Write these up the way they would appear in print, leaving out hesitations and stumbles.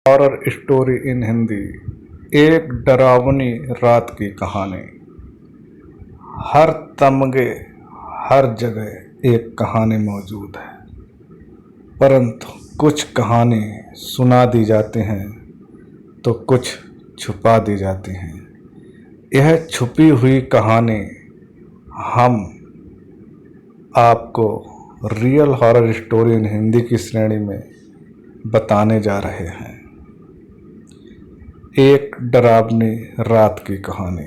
Horror story in Hindi. एक डरावनी रात की कहानी। हर तमगे, हर जगह एक कहानी मौजूद है, परंतु कुछ कहानी सुना दी जाती हैं तो कुछ छुपा दी जाती हैं। यह छुपी हुई कहानी हम आपको real horror story in Hindi की श्रेणी में बताने जा रहे हैं। एक डरावनी रात की कहानी,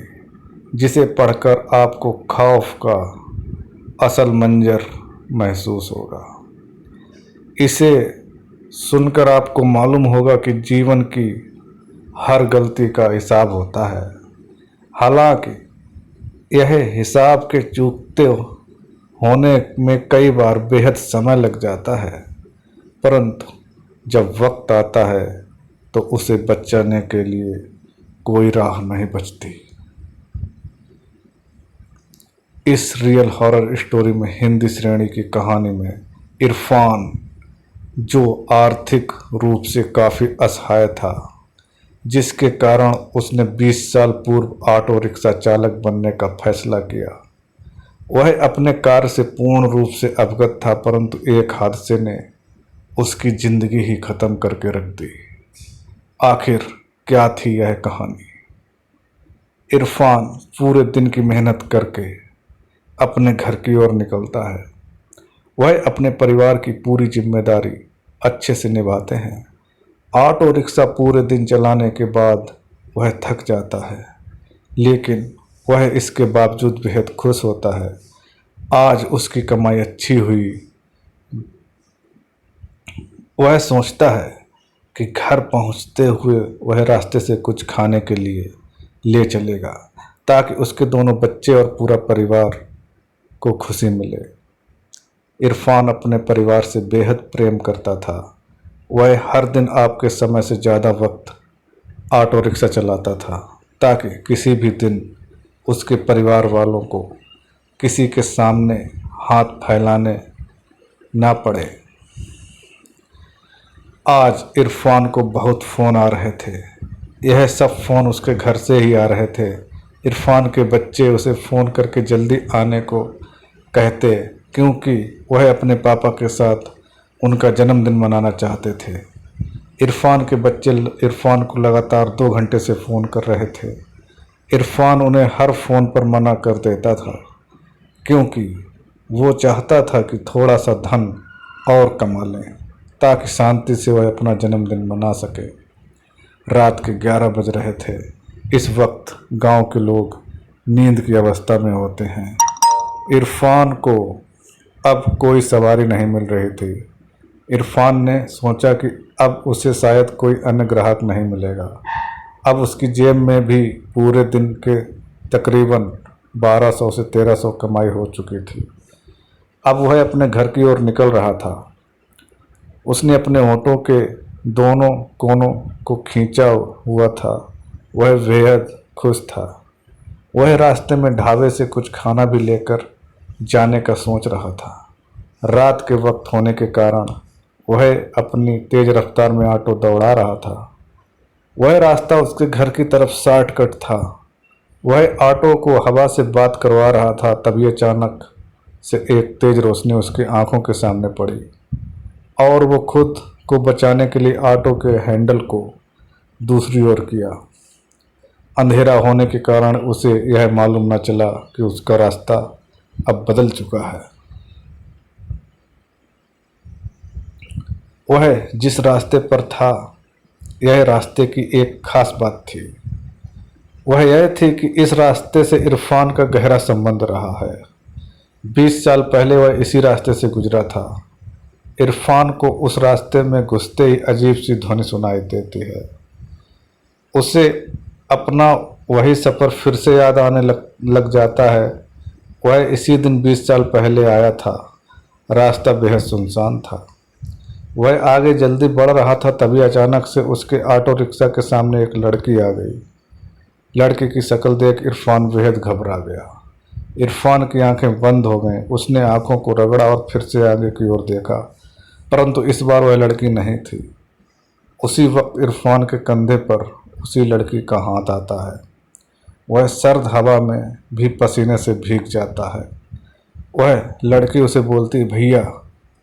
जिसे पढ़कर आपको खौफ का असल मंजर महसूस होगा। इसे सुनकर आपको मालूम होगा कि जीवन की हर गलती का हिसाब होता है। हालांकि यह हिसाब के चूकते होने में कई बार बेहद समय लग जाता है, परंतु जब वक्त आता है तो उसे बचाने के लिए कोई राह नहीं बचती। इस रियल हॉरर स्टोरी में हिंदी श्रेणी की कहानी में इरफान, जो आर्थिक रूप से काफ़ी असहाय था, जिसके कारण उसने 20 साल पूर्व ऑटो रिक्शा चालक बनने का फैसला किया। वह अपने कार्य से पूर्ण रूप से अवगत था, परंतु एक हादसे ने उसकी जिंदगी ही खत्म करके रख दी। आखिर क्या थी यह कहानी? इरफान पूरे दिन की मेहनत करके अपने घर की ओर निकलता है। वह अपने परिवार की पूरी जिम्मेदारी अच्छे से निभाते हैं। ऑटो रिक्शा पूरे दिन चलाने के बाद वह थक जाता है, लेकिन वह इसके बावजूद बेहद खुश होता है। आज उसकी कमाई अच्छी हुई। वह सोचता है कि घर पहुंचते हुए वह रास्ते से कुछ खाने के लिए ले चलेगा, ताकि उसके दोनों बच्चे और पूरा परिवार को खुशी मिले। इरफान अपने परिवार से बेहद प्रेम करता था। वह हर दिन आपके समय से ज़्यादा वक्त ऑटो रिक्शा चलाता था, ताकि किसी भी दिन उसके परिवार वालों को किसी के सामने हाथ फैलाने ना पड़े। आज इरफान को बहुत फ़ोन आ रहे थे। यह सब फ़ोन उसके घर से ही आ रहे थे। इरफान के बच्चे उसे फ़ोन करके जल्दी आने को कहते, क्योंकि वह अपने पापा के साथ उनका जन्मदिन मनाना चाहते थे। इरफान के बच्चे इरफान को लगातार 2 घंटे से फ़ोन कर रहे थे। इरफान उन्हें हर फ़ोन पर मना कर देता था, क्योंकि वो चाहता था कि थोड़ा सा धन और कमा लें, ताकि शांति से वह अपना जन्मदिन मना सके। रात के 11 बज रहे थे। इस वक्त गांव के लोग नींद की अवस्था में होते हैं। इरफान को अब कोई सवारी नहीं मिल रही थी। इरफान ने सोचा कि अब उसे शायद कोई अन्य ग्राहक नहीं मिलेगा। अब उसकी जेब में भी पूरे दिन के तकरीबन 1200 से 1300 कमाई हो चुकी थी। अब वह अपने घर की ओर निकल रहा था। उसने अपने होठों के दोनों कोनों को खींचा हुआ था। वह बेहद खुश था। वह रास्ते में ढाबे से कुछ खाना भी लेकर जाने का सोच रहा था। रात के वक्त होने के कारण वह अपनी तेज रफ्तार में ऑटो दौड़ा रहा था। वह रास्ता उसके घर की तरफ शॉर्टकट था। वह ऑटो को हवा से बात करवा रहा था, तभी अचानक से एक तेज रोशनी उसकी आंखों के सामने पड़ी और वो खुद को बचाने के लिए ऑटो के हैंडल को दूसरी ओर किया। अंधेरा होने के कारण उसे यह मालूम न चला कि उसका रास्ता अब बदल चुका है। वह जिस रास्ते पर था, यह रास्ते की एक खास बात थी। वह यह थी कि इस रास्ते से इरफान का गहरा संबंध रहा है। 20 साल पहले वह इसी रास्ते से गुजरा था। इरफान को उस रास्ते में घुसते ही अजीब सी ध्वनि सुनाई देती है। उसे अपना वही सफ़र फिर से याद आने लग जाता है। वह इसी दिन 20 साल पहले आया था। रास्ता बेहद सुनसान था। वह आगे जल्दी बढ़ रहा था, तभी अचानक से उसके ऑटो रिक्शा के सामने एक लड़की आ गई। लड़की की शक्ल देख इरफान बेहद घबरा गया। इरफान की आंखें बंद हो गईं। उसने आंखों को रगड़ा और फिर से आगे की ओर देखा, परंतु इस बार वह लड़की नहीं थी। उसी वक्त इरफान के कंधे पर उसी लड़की का हाथ आता है। वह सर्द हवा में भी पसीने से भीग जाता है। वह लड़की उसे बोलती है, भैया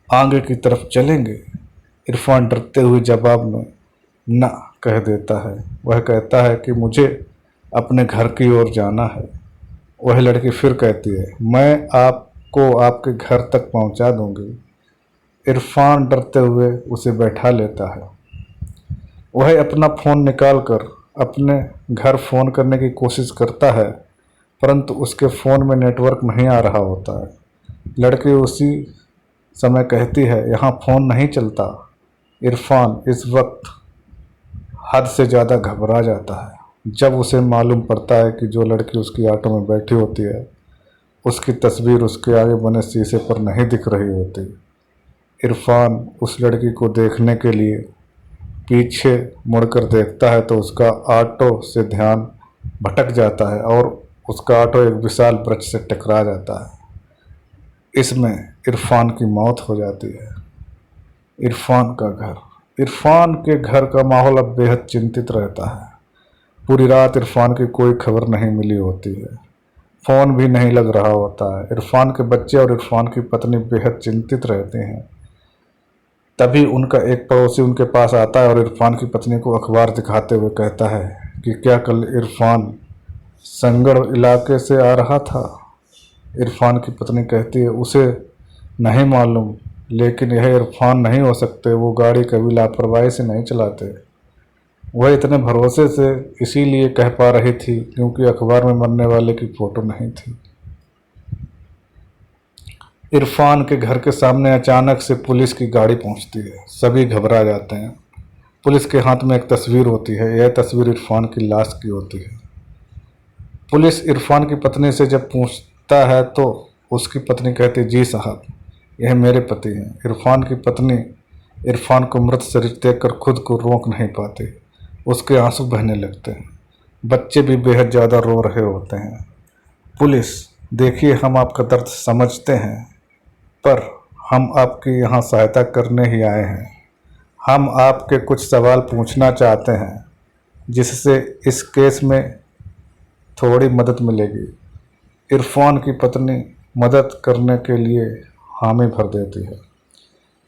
आगे की तरफ चलेंगे। इरफान डरते हुए जवाब में ना कह देता है। वह कहता है कि मुझे अपने घर की ओर जाना है। वह लड़की फिर कहती है, मैं आपको आपके घर तक पहुंचा दूंगी। इरफान डरते हुए उसे बैठा लेता है। वह अपना फ़ोन निकालकर अपने घर फ़ोन करने की कोशिश करता है, परंतु उसके फ़ोन में नेटवर्क नहीं आ रहा होता है। लड़की उसी समय कहती है, यहाँ फ़ोन नहीं चलता। इरफान इस वक्त हद से ज़्यादा घबरा जाता है जब उसे मालूम पड़ता है कि जो लड़की उसकी ऑटो में बैठी होती है उसकी तस्वीर उसके आगे बने शीशे पर नहीं दिख रही होती। इरफान उस लड़की को देखने के लिए पीछे मुड़कर देखता है तो उसका ऑटो से ध्यान भटक जाता है और उसका ऑटो एक विशाल वृक्ष से टकरा जाता है। इसमें इरफान की मौत हो जाती है। इरफान के घर का माहौल अब बेहद चिंतित रहता है। पूरी रात इरफान की कोई खबर नहीं मिली होती है। फ़ोन भी नहीं लग रहा होता है। इरफान के बच्चे और इरफान की पत्नी बेहद चिंतित रहते हैं। तभी उनका एक पड़ोसी उनके पास आता है और इरफान की पत्नी को अखबार दिखाते हुए कहता है कि क्या कल इरफान संगड़ इलाके से आ रहा था। इरफान की पत्नी कहती है, उसे नहीं मालूम, लेकिन यह इरफान नहीं हो सकते। वो गाड़ी कभी लापरवाही से नहीं चलाते। वह इतने भरोसे से इसीलिए कह पा रही थी क्योंकि अखबार में मरने वाले की फ़ोटो नहीं थी। इरफान के घर के सामने अचानक से पुलिस की गाड़ी पहुंचती है। सभी घबरा जाते हैं। पुलिस के हाथ में एक तस्वीर होती है। यह तस्वीर इरफान की लाश की होती है। पुलिस इरफान की पत्नी से जब पूछता है तो उसकी पत्नी कहती, जी साहब, यह मेरे पति हैं। इरफान की पत्नी इरफान को मृत शरीर देखकर खुद को रोक नहीं पाती। उसके आंसू बहने लगते हैं। बच्चे भी बेहद ज़्यादा रो रहे होते हैं। पुलिस, देखिए, हम आपका दर्द समझते हैं, पर हम आपकी यहाँ सहायता करने ही आए हैं। हम आपके कुछ सवाल पूछना चाहते हैं जिससे इस केस में थोड़ी मदद मिलेगी। इरफान की पत्नी मदद करने के लिए हामी भर देती है।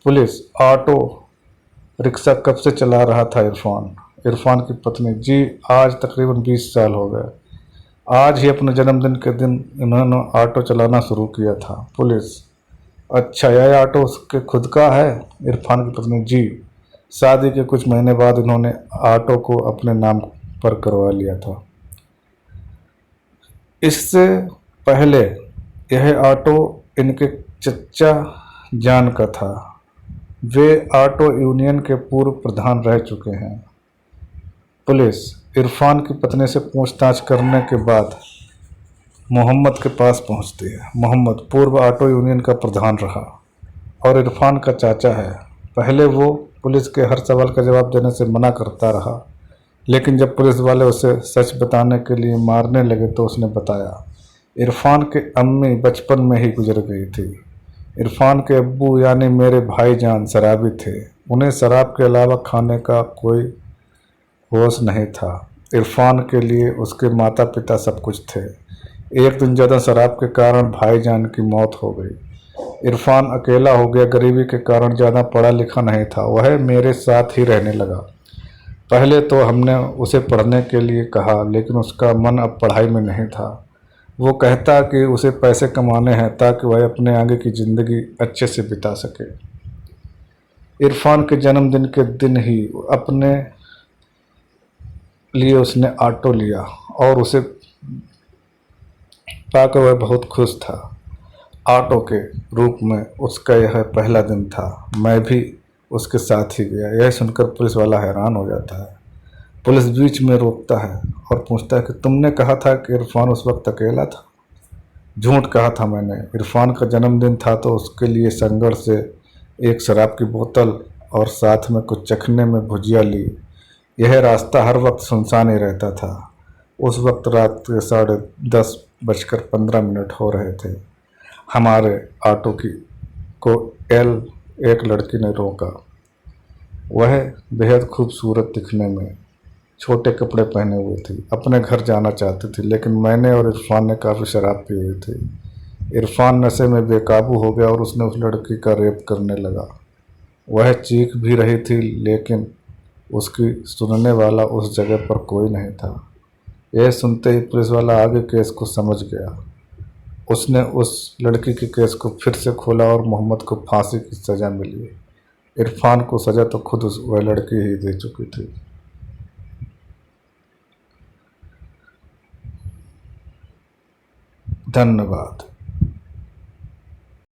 पुलिस, ऑटो रिक्शा कब से चला रहा था इरफान? इरफान की पत्नी, जी आज तकरीबन 20 साल हो गए। आज ही अपने जन्मदिन के दिन इन्होंने ऑटो चलाना शुरू किया था। पुलिस, अच्छा, यह ऑटो उसके खुद का है? इरफान की पत्नी, जी, शादी के कुछ महीने बाद इन्होंने ऑटो को अपने नाम पर करवा लिया था। इससे पहले यह ऑटो इनके चचा जान का था। वे ऑटो यूनियन के पूर्व प्रधान रह चुके हैं। पुलिस इरफान की पत्नी से पूछताछ करने के बाद मोहम्मद के पास पहुंचती है। मोहम्मद पूर्व ऑटो यूनियन का प्रधान रहा और इरफान का चाचा है। पहले वो पुलिस के हर सवाल का जवाब देने से मना करता रहा, लेकिन जब पुलिस वाले उसे सच बताने के लिए मारने लगे तो उसने बताया, इरफान के अम्मी बचपन में ही गुजर गई थी। इरफान के अब्बू यानी मेरे भाईजान शराबी थे। उन्हें शराब के अलावा खाने का कोई होश नहीं था। इरफान के लिए उसके माता पिता सब कुछ थे। एक दिन ज़्यादा शराब के कारण भाईजान की मौत हो गई। इरफान अकेला हो गया। गरीबी के कारण ज़्यादा पढ़ा लिखा नहीं था। वह मेरे साथ ही रहने लगा। पहले तो हमने उसे पढ़ने के लिए कहा, लेकिन उसका मन अब पढ़ाई में नहीं था। वो कहता कि उसे पैसे कमाने हैं ताकि वह अपने आगे की ज़िंदगी अच्छे से बिता सके। इरफान के जन्मदिन के दिन ही अपने लिए उसने ऑटो लिया और उसे पाकर वह बहुत खुश था। ऑटो के रूप में उसका यह पहला दिन था। मैं भी उसके साथ ही गया। यह सुनकर पुलिस वाला हैरान हो जाता है। पुलिस बीच में रोकता है और पूछता है कि तुमने कहा था कि इरफान उस वक्त अकेला था। झूठ कहा था मैंने। इरफान का जन्मदिन था तो उसके लिए संगड़ से एक शराब की बोतल और साथ में कुछ चखने में भुजिया ली। यह रास्ता हर वक्त सुनसान ही रहता था। उस वक्त रात के 10:15 हो रहे थे। हमारे ऑटो को एक लड़की ने रोका। वह बेहद खूबसूरत दिखने में, छोटे कपड़े पहने हुए थी, अपने घर जाना चाहती थी, लेकिन मैंने और इरफान ने काफ़ी शराब पी हुई थी। इरफान नशे में बेकाबू हो गया और उसने उस लड़की का रेप करने लगा। वह चीख भी रही थी, लेकिन उसकी सुनने वाला उस जगह पर कोई नहीं था। यह सुनते ही पुलिस वाला आगे केस को समझ गया। उसने उस लड़की के केस को फिर से खोला और मोहम्मद को फांसी की सज़ा मिली। इरफान को सज़ा तो खुद वह लड़की ही दे चुकी थी। धन्यवाद।